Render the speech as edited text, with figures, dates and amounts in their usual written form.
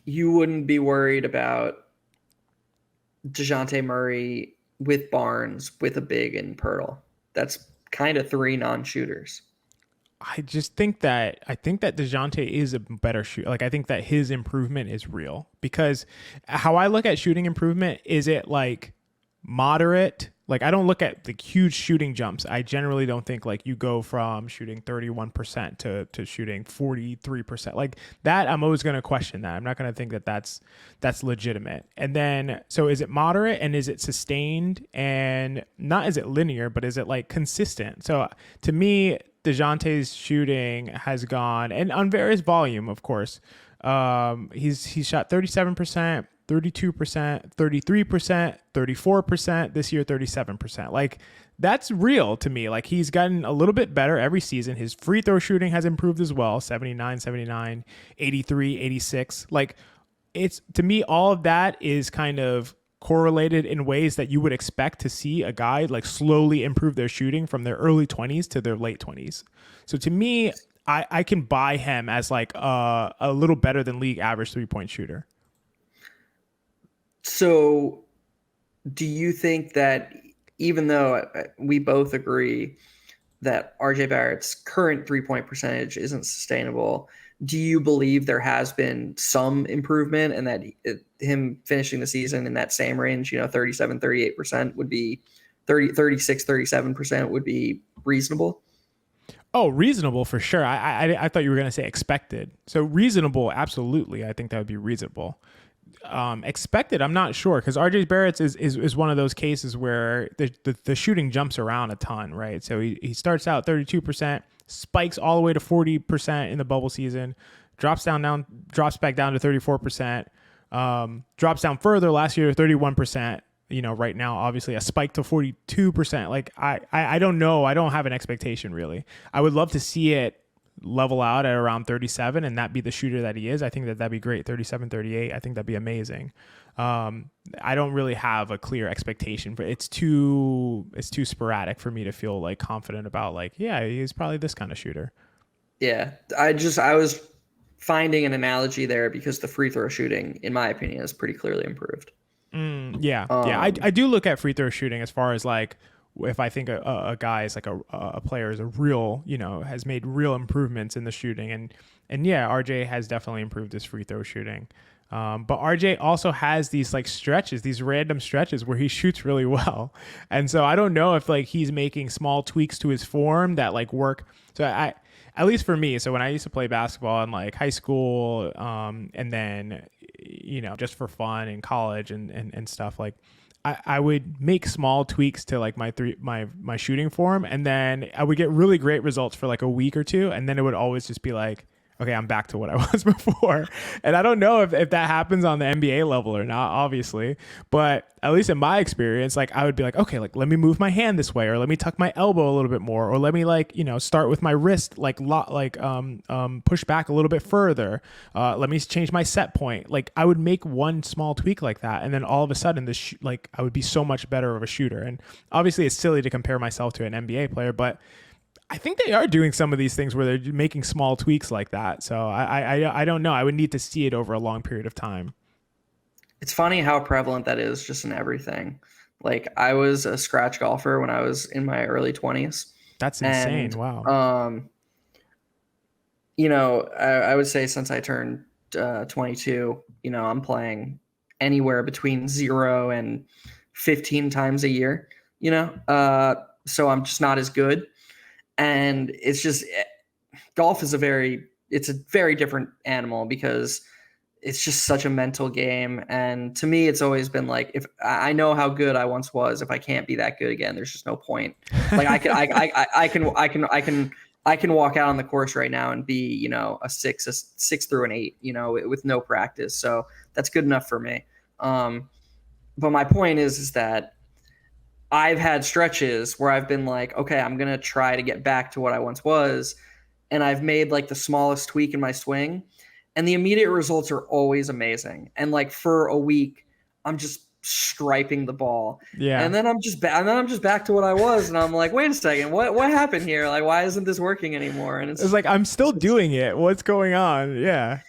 you wouldn't be worried about DeJounte Murray with Barnes, with a big and Pirtle. That's kind of three non-shooters. I think that DeJounte is a better shooter. Like I think that his improvement is real because how I look at shooting improvement is it like moderate. Like I don't look at the huge shooting jumps. I generally don't think like you go from shooting 31% to shooting 43%. Like that I'm always going to question that. I'm not going to think that that's legitimate. And then so is it moderate and is it sustained and not is it linear but is it like consistent? So to me DeJounte's shooting has gone and on various volume, of course. He's shot 37%, 32%, 33%, 34%, this year 37%. Like that's real to me. Like he's gotten a little bit better every season. His free throw shooting has improved as well, 79, 79, 83, 86. Like it's to me all of that is kind of correlated in ways that you would expect to see a guy like slowly improve their shooting from their early 20s to their late 20s. So to me, I can buy him as like a little better than league average 3 point shooter. So, do you think that even though we both agree that RJ Barrett's current 3 point percentage isn't sustainable, do you believe there has been some improvement and that him finishing the season in that same range, 37, 38% would be 30, 36, 37% would be reasonable? Oh, reasonable for sure. I thought you were gonna say expected. So reasonable, absolutely. I think that would be reasonable. Expected, I'm not sure because RJ Barrett's is one of those cases where the shooting jumps around a ton, right? So he starts out 32%, spikes all the way to 40% in the bubble season, drops back down to 34%, drops down further last year to 31%. Right now, obviously a spike to 42%. Like I don't know. I don't have an expectation really. I would love to see it level out at around 37 and that be the shooter that he is. I think that that'd be great. 37, 38. I think that'd be amazing. I don't really have a clear expectation, but it's too sporadic for me to feel like confident about like, yeah, he's probably this kind of shooter. Yeah, I was finding an analogy there because the free throw shooting, in my opinion, is pretty clearly improved. Yeah. Yeah. I Um, do look at free throw shooting as far as like, if I think a guy is like a player is a real, has made real improvements in the shooting. And yeah, RJ has definitely improved his free throw shooting. But RJ also has these like stretches, these random stretches where he shoots really well. And so I don't know if like he's making small tweaks to his form that like work. So at least for me, so when I used to play basketball in like high school, and then, just for fun in college and stuff like, I would make small tweaks to like my shooting form and then I would get really great results for like a week or two and then it would always just be like okay, I'm back to what I was before. And I don't know if that happens on the NBA level or not, obviously. But at least in my experience, like I would be like, okay, like let me move my hand this way, or let me tuck my elbow a little bit more, or let me like, start with my wrist, like push back a little bit further. Let me change my set point. Like I would make one small tweak like that. And then all of a sudden like I would be so much better of a shooter. And obviously it's silly to compare myself to an NBA player, but I think they are doing some of these things where they're making small tweaks like that. So I don't know. I would need to see it over a long period of time. it's funny how prevalent that is just in everything. Like I was a scratch golfer when I was in my early 20s, That's insane. and Wow. I would say since I turned 22, I'm playing anywhere between 0 and 15 times a year. So I'm just not as good, and golf is it's a very different animal because it's just such a mental game. And to me, it's always been like, if I know how good I once was, if I can't be that good again, there's just no point. Like I can walk out on the course right now and be, a six through an eight, with no practice. So that's good enough for me. But my point is that I've had stretches where I've been like, okay, I'm going to try to get back to what I once was. And I've made like the smallest tweak in my swing. And the immediate results are always amazing. And like for a week, I'm just striping the ball. Yeah. And then I'm just back to what I was. And I'm like, wait a second, what happened here? Like, why isn't this working anymore? And It's like I'm still doing it. What's going on? Yeah.